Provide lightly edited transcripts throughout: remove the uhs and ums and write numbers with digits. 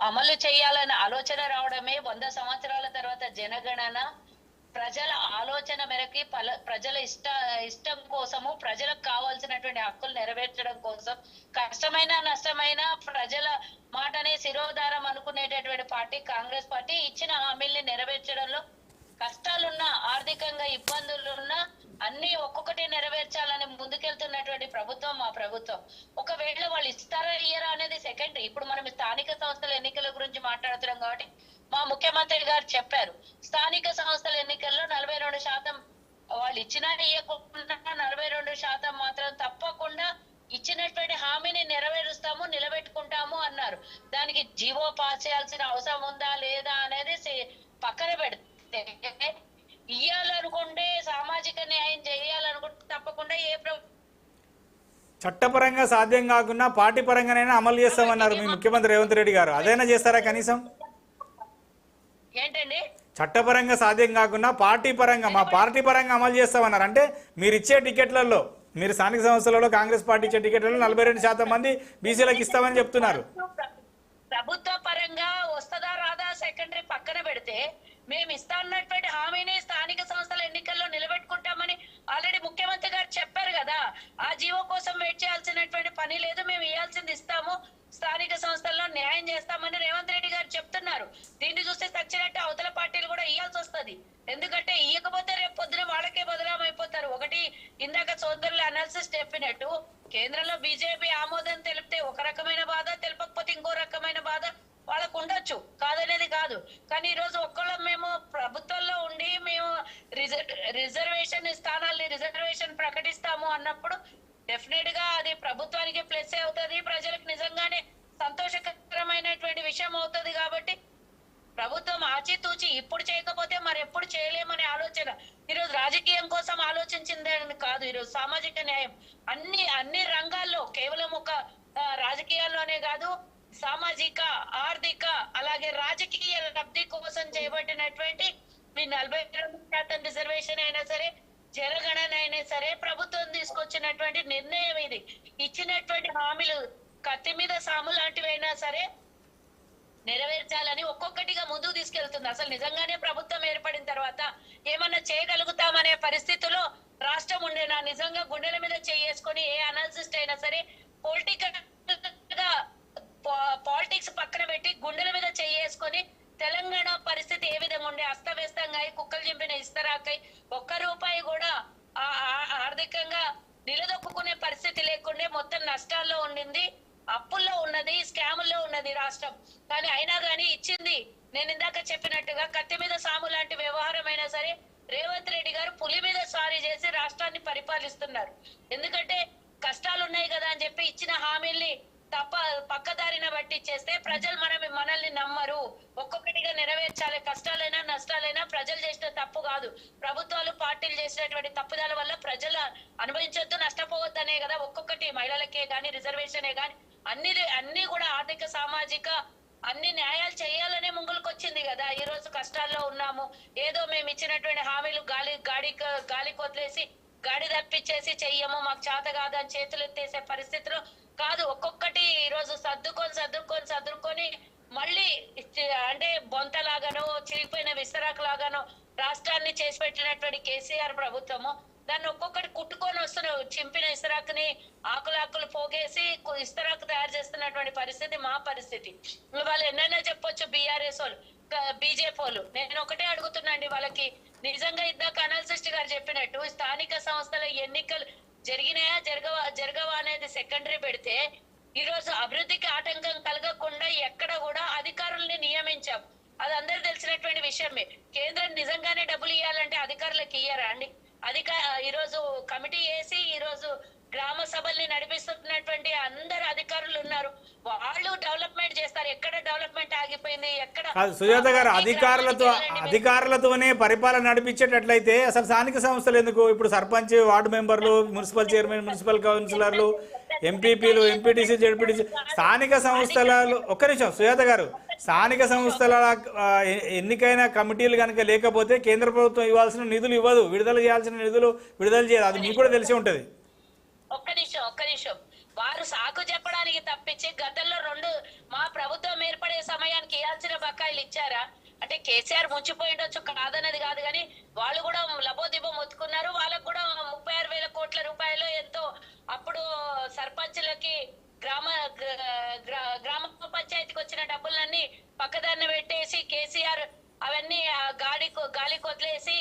అమలు చేయాలనే ఆలోచన రావడమే 100 సంవత్సరాల తర్వాత జనగణన ప్రజల ఆలోచన మేరకి ప్రజల ఇష్టం కోసము ప్రజలకు కావాల్సినటువంటి హక్కులు నెరవేర్చడం కోసం కష్టమైన నష్టమైన ప్రజల మాటనే శిరోధారం అనుకునేటటువంటి పార్టీ కాంగ్రెస్ పార్టీ. ఇచ్చిన హామీల్ని నెరవేర్చడంలో కష్టాలున్నా ఆర్థికంగా ఇబ్బందులున్నా అన్ని ఒక్కొక్కటి నెరవేర్చాలని ముందుకెళ్తున్నటువంటి ప్రభుత్వం మా ప్రభుత్వం. ఒకవేళ వాళ్ళు ఇస్తారా ఇయ్యరా అనేది సెకండరీ. ఇప్పుడు మనం స్థానిక సంస్థల ఎన్నికల గురించి మాట్లాడుతున్నాం కాబట్టి మా ముఖ్యమంత్రి గారు చెప్పారు, స్థానిక సంస్థల ఎన్నికల్లో 42% వాళ్ళు ఇచ్చినా ఇయ్యకుండా 42% మాత్రం తప్పకుండా ఇచ్చినటువంటి హామీని నెరవేరుస్తాము, నిలబెట్టుకుంటాము అన్నారు. దానికి జీవో పాస్ చేయాల్సిన అవసరం ఉందా లేదా అనేది పక్కన పెడితే, ఇయ్యాలనుకుంటే సామాజిక న్యాయం చేయాలనుకుంటే తప్పకుండా చట్టపరంగా సాధ్యం కాకుండా పార్టీ పరంగానైనా అమలు చేస్తామన్నారు మీ ముఖ్యమంత్రి రేవంత్ రెడ్డి గారు. అదైనా చేస్తారా కనీసం? ఏంటండి? చట్టపరంగా సాధ్యం కాకుండా పార్టీ పరంగా మా పార్టీ పరంగా అమలు చేస్తామన్నారు. అంటే మీరు ఇచ్చే టికెట్లలో, మీరు స్థానిక సంస్థలలో కాంగ్రెస్ పార్టీ ఇచ్చే టికెట్లలో 42% మంది బీసీలకు ఇస్తామని చెప్తున్నారు. ప్రభుత్వ పరంగా వస్తుందా రాదా సెకండరీ పక్కన పెడితే, మేము ఇస్తాన్నటువంటి హామీని స్థానిక సంస్థల ఎన్నికల్లో నిలబెట్టుకుంటామని ఆల్రెడీ ముఖ్యమంత్రి గారు చెప్పారు కదా. ఆ జీవో కోసం వెయిట్ చేయాల్సినటువంటి పని లేదు, మేము ఇవ్వాల్సింది ఇస్తాము, స్థానిక సంస్థల్లో న్యాయం చేస్తామని రేవంత్ రెడ్డి గారు చెప్తున్నారు. దీన్ని చూస్తే సచ్చినట్టు అవతల పార్టీలు కూడా ఇవ్వాల్సి వస్తుంది. ఎందుకంటే ఇయ్యకపోతే రేపు పొద్దున వాళ్ళకే బదనాం అయిపోతారు. ఒకటి, ఇందాక సోదరులు అనాలిసిస్ చెప్పినట్టు కేంద్రంలో బీజేపీ ఆమోదం తెలిపితే ఒక రకమైన బాధ, తెలపకపోతే ఇంకో రకమైన బాధ వాళ్ళకు ఉండొచ్చు, కాదనేది కాదు. కానీ ఈ రోజు ఒక్కళ్ళం మేము ప్రభుత్వంలో ఉండి మేము రిజర్వేషన్ స్థానాల్ని రిజర్వేషన్ ప్రకటిస్తాము అన్నప్పుడు డెఫినెట్ గా అది ప్రభుత్వానికి ప్లస్ అవుతుంది, ప్రజలకు నిజంగానే సంతోషకరమైనటువంటి విషయం అవుతుంది. కాబట్టి ప్రభుత్వం ఆచితూచి ఇప్పుడు చేయకపోతే మరి ఎప్పుడు చేయలేమనే ఆలోచన ఈరోజు రాజకీయం కోసం ఆలోచించిందని కాదు. ఈరోజు సామాజిక న్యాయం అన్ని రంగాల్లో, కేవలం ఒక రాజకీయాల్లోనే కాదు, సామాజిక, ఆర్థిక, అలాగే రాజకీయ లబ్ధి కోసం చేయబడినటువంటి ఈ 42% రిజర్వేషన్ అయినా సరే, జనగణన అయినా సరే, ప్రభుత్వం తీసుకొచ్చినటువంటి నిర్ణయం ఇది. ఇచ్చినటువంటి హామీలు కత్తి మీద సాము లాంటివైనా సరే నెరవేర్చాలని ఒక్కొక్కటిగా ముందుకు తీసుకెళ్తుంది. అసలు నిజంగానే ప్రభుత్వం ఏర్పడిన తర్వాత ఏమన్నా చేయగలుగుతామనే పరిస్థితిలో రాష్ట్రం ఉండేనా? నిజంగా గుండెల మీద చేసుకొని ఏ అనాలిసిస్ట్ అయినా సరే పాలిటిక్స్ పక్కన పెట్టి గుండెల మీద చేసుకొని తెలంగాణ పరిస్థితి ఏ విధంగా ఉండే, అస్తవ్యస్తంగా కుక్కలు చింపిన ఇస్తరాకై ఒక్క రూపాయి కూడా ఆర్థికంగా నిలదొక్కునే పరిస్థితి లేకుండే మొత్తం నష్టాల్లో ఉండింది, అప్పుల్లో ఉన్నది, స్కాముల్లో ఉన్నది రాష్ట్రం. కానీ అయినా కానీ ఇచ్చింది. నేను ఇందాక చెప్పినట్టుగా కత్తి మీద సాము లాంటి వ్యవహారం అయినా సరే రేవంత్ రెడ్డి గారు పులి మీద స్వారీ చేసి రాష్ట్రాన్ని పరిపాలిస్తున్నారు. ఎందుకంటే కష్టాలు ఉన్నాయి కదా అని చెప్పి ఇచ్చిన హామీల్ని పక్కదారిన బట్టి చేస్తే ప్రజలు మనల్ని నమ్మరు. ఒక్కొక్కటిగా నెరవేర్చాలి. కష్టాలైనా నష్టాలైనా ప్రజలు చేసిన తప్పు కాదు, ప్రభుత్వాలు పార్టీలు చేసినటువంటి తప్పుదాల వల్ల ప్రజలు అనుభవించొద్దు, నష్టపోవద్దనే కదా ఒక్కొక్కటి. మహిళలకే గాని, రిజర్వేషనే గాని అన్ని కూడా ఆర్థిక, సామాజిక అన్ని న్యాయాలు చేయాలనే ముంగులకు వచ్చింది కదా. ఈ రోజు కష్టాల్లో ఉన్నాము, ఏదో మేము ఇచ్చినటువంటి హామీలు గాలి కొదిలేసి గాడి తప్పించేసి చెయ్యము, మాకు చేత కాదని చేతులు ఎత్తేసే పరిస్థితిలో కాదు. ఒక్కొక్కటి ఈ రోజు సర్దుకొని మళ్ళీ అంటే బొంతలాగానో చిరిగిపోయిన విస్తరాకు లాగానో రాష్ట్రాన్ని చేసి పెట్టినటువంటి కేసీఆర్ ప్రభుత్వము దాన్ని ఒక్కొక్కటి కుట్టుకొని వస్తున్నావు. చింపిన ఇస్తరాకుని ఆకులు పోగేసి ఇస్తరాకు తయారు చేస్తున్నటువంటి పరిస్థితి మా పరిస్థితి. వాళ్ళు ఎన్నైనా చెప్పొచ్చు బీఆర్ఎస్ వాళ్ళు, బీజేపీ వాళ్ళు. నేను ఒకటే అడుగుతున్నాండి వాళ్ళకి, నిజంగా ఇందాక అనాలిసిస్ట్ గారు చెప్పినట్టు స్థానిక సంస్థల ఎన్నికలు జరిగినాయా జరగవా అనేది సెకండరీ పెడితే, ఈ రోజు అభివృద్ధికి ఆటంకం కలగకుండా ఎక్కడ కూడా అధికారుల్ని నియమించాం. అది అందరూ తెలిసినటువంటి విషయమే. కేంద్రం నిజంగానే డబ్బులు ఇవ్వాలంటే అధికారులకు ఇయ్యరా అండి? ఈరోజు కమిటీ వేసి ఈరోజు గ్రామ సభల్ని నడిపిస్తున్నటువంటి అందరు అధికారులు ఉన్నారు, వాళ్ళు డెవలప్మెంట్ చేస్తారు. ఎక్కడ డెవలప్మెంట్ ఆగిపోయింది, ఎక్కడ? సుజాత గారు, అధికారులతోనే పరిపాలన నడిపించేటట్లయితే అసలు స్థానిక సంస్థలు ఎందుకు? ఇప్పుడు సర్పంచ్, వార్డు మెంబర్లు, మున్సిపల్ చైర్మన్, మున్సిపల్ కౌన్సిలర్లు, ఎంపీపీలు, ఎంపీటీసీ, జెడ్పీటీసీ, స్థానిక సంస్థలు. ఒక్క నిమిషం సుజాత గారు, స్థానిక సంస్థల ఎన్నికైన కమిటీలు కనుక లేకపోతే కేంద్ర ప్రభుత్వం ఇవ్వాల్సిన నిధులు ఇవ్వదు, విడుదల చేయాల్సిన నిధులు విడుదల చేయదు. అది మీకు కూడా తెలిసి ఉంటది. ఒక్క నిమిషం వారు సాకు చెప్పడానికి తప్పించి గతంలో మా ప్రభుత్వం ఏర్పడే సమయానికి ఇవ్వాల్సిన బకాయిలు ఇచ్చారా? అంటే కేసీఆర్ ముంచిపోయిండొచ్చు, కాదన్నది కాదు, కానీ వాళ్ళు కూడా లబోదిబో మొత్తుకున్నారు. వాళ్ళకు కూడా 36,000 కోట్ల రూపాయలు ఎంతో అప్పుడు సర్పంచులకి గ్రామ పంచాయతీకి వచ్చిన డబ్బులన్నీ పక్కదారిన పెట్టేసి కేసీఆర్ అవన్నీ గాలికి వదిలేసి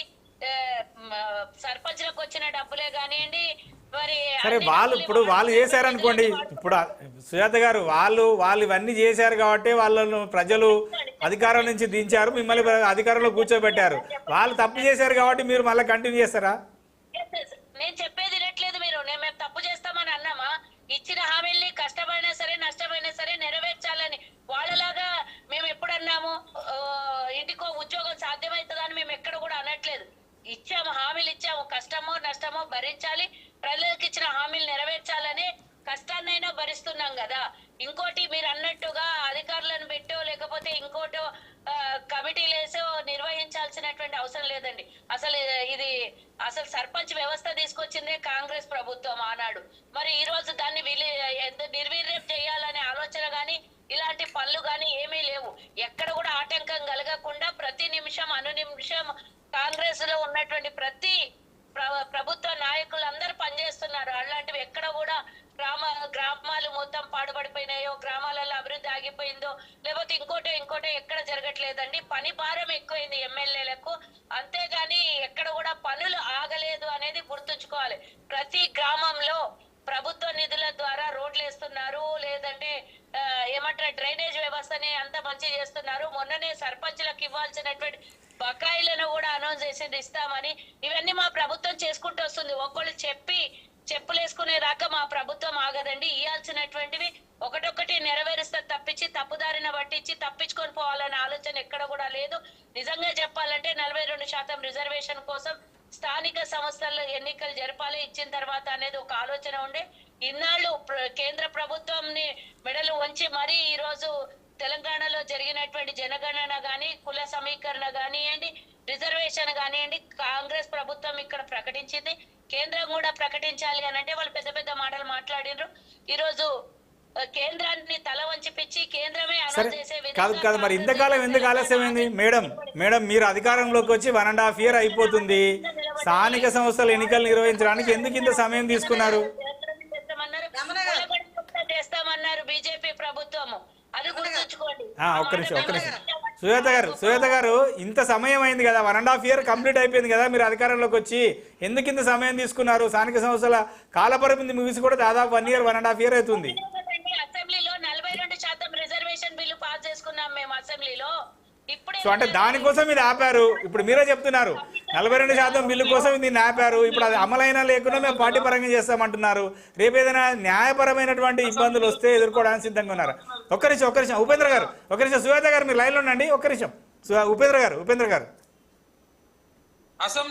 సర్పంచులకు వచ్చిన డబ్బులే కానివ్వండి. మరి సరే, వాళ్ళు చేశారనుకోండి, ఇప్పుడు సుజాత గారు వాళ్ళు ఇవన్నీ చేశారు కాబట్టి వాళ్ళను ప్రజలు అధికారం నుంచి దించారు, మిమ్మల్ని అధికారంలో కూర్చోబెట్టారు. వాళ్ళు తప్పు చేశారు కాబట్టి మీరు మళ్ళీ కంటిన్యూ చేస్తారా? నేను చెప్పేది వినట్లేదు మీరు. మేము తప్పు చేస్తామని అన్నామా? ఇచ్చిన హామీల్ని కష్టమైనా సరే నష్టమైనా సరే నెరవేర్చాలని. వాళ్ళలాగా మేము ఎప్పుడన్నాము ఇంటికో ఉద్యోగం సాధ్యమవుతుందని మేము ఎక్కడ కూడా అనట్లేదు. ఇచ్చాము, హామీలు ఇచ్చాము, కష్టమో నష్టమో భరించాలి, ప్రజలకు ఇచ్చిన హామీలు నెరవేర్చాలని కష్టాన్నైనా భరిస్తున్నాం కదా. ఇంకోటి మీరు అన్నట్టుగా అధికారులను పెట్టో లేకపోతే ఇంకోటో కమిటీలు వేసో నిర్వహించాల్సినటువంటి అవసరం లేదండి. అసలు సర్పంచ్ వ్యవస్థ తీసుకొచ్చిందే కాంగ్రెస్ ప్రభుత్వం ఆనాడు. మరి ఈ రోజు దాన్ని నిర్వీర్యం చేయాలనే ఆలోచన గాని ఇలాంటి పనులు గాని ఏమీ లేవు. ఎక్కడ కూడా ఆటంకం కలగకుండా ప్రతి నిమిషం అనునిమిషం కాంగ్రెస్ లో ఉన్నటువంటి ప్రతి ప్రభుత్వ నాయకులు అందరూ పనిచేస్తున్నారు. అలాంటివి ఎక్కడ కూడా గ్రామాలు మొత్తం పాడుపడిపోయినాయో, గ్రామాలలో అభివృద్ధి ఆగిపోయిందో, లేకపోతే ఇంకోటే ఎక్కడ జరగట్లేదండి. పని భారం ఎక్కువైంది ఎమ్మెల్యేలకు, అంతేగాని ఎక్కడ కూడా పనులు ఆగలేదు అనేది గుర్తుంచుకోవాలి. ప్రతి గ్రామంలో ప్రభుత్వ నిధుల ద్వారా రోడ్లు వేస్తున్నారు, లేదంటే ఏమంటారు డ్రైనేజ్ వ్యవస్థని అంత మంచి చేస్తున్నారు. మొన్ననే సర్పంచులకు ఇవ్వాల్సినటువంటి బకాయిలను కూడా అనౌన్స్ చేసింది ఇస్తామని. ఇవన్నీ మా ప్రభుత్వం చేసుకుంటూ వస్తుంది. ఒక్కళ్ళు చెప్పులేసుకునేదాకా మా ప్రభుత్వం ఆగదండి. ఇవ్వాల్సినటువంటివి ఒకటొక్కటి నెరవేరుస్తే తప్పించి తప్పుదారిన పట్టించి తప్పించుకొని పోవాలనే ఆలోచన ఎక్కడ కూడా లేదు. నిజంగా చెప్పాలంటే 42% రిజర్వేషన్ కోసం స్థానిక సంస్థల్లో ఎన్నికలు జరపాలి, ఇచ్చిన తర్వాత అనేది ఒక ఆలోచన ఉండే. ఇన్నాళ్ళు కేంద్ర ప్రభుత్వంని మెడలు వంచి మరీ ఈ రోజు తెలంగాణలో జరిగినటువంటి జనగణన గాని, కుల సమీకరణ కానివ్వండి, రిజర్వేషన్ కానివ్వండి, కాంగ్రెస్ ప్రభుత్వం ఇక్కడ ప్రకటించింది. కేంద్రం కూడా ప్రకటించాలి అని అంటే వాళ్ళు పెద్ద పెద్ద మాటలు మాట్లాడినరు. ఈ రోజు కేంద్రాన్ని తల వంచి పిచ్చి కేంద్రమే అనౌన్స్ చేసే కాదు మరి ఇంతకాలం ఎందుకు ఆలస్యమైంది? మేడం మీరు అధికారంలోకి వచ్చి 1.5 year అయిపోతుంది. స్థానిక సంస్థల ఎన్నికలు నిర్వహించడానికి ఎందుకు ఇంత సమయం తీసుకున్నారు? చేస్తామన్నారు బీజేపీ ప్రభుత్వము, అది గుర్తుంచుకోండి. ఒక్క నిమిషం సుజాత గారు ఇంత సమయం అయింది కదా, 1.5 year కంప్లీట్ అయిపోయింది కదా, మీరు అధికారంలోకి వచ్చి ఎందుకు ఇంత సమయం తీసుకున్నారు? స్థానిక సంస్థల కాలపరిమితి ముగిసి కూడా దాదాపు 1 year 1.5 year అవుతుంది. అసెంబ్లీలో 42% రిజర్వేషన్ బిల్లు పాస్ చేసుకున్నాం మేము అసెంబ్లీలో. సో అంటే దానికోసం ఇది ఆపారు. ఇప్పుడు మీరే చెప్తున్నారు 42% బిల్లు కోసం దీన్ని ఆపారు. ఇప్పుడు అది అమలైనా లేకుండా మేము పార్టీ పరంగా చేస్తామంటున్నారు. రేపు ఏదైనా న్యాయపరమైనటువంటి ఇబ్బందులు వస్తే ఎదుర్కోవడానికి సిద్ధంగా ఉన్నారు. ఒక్క నిమిషం ఉపేంద్ర గారు, ఒక్క నిమిషం సుజాత గారు మీరు లైన్లో ఉండండి. ఒక్క నిమిషం ఉపేంద్ర గారు అసెంబ్లీ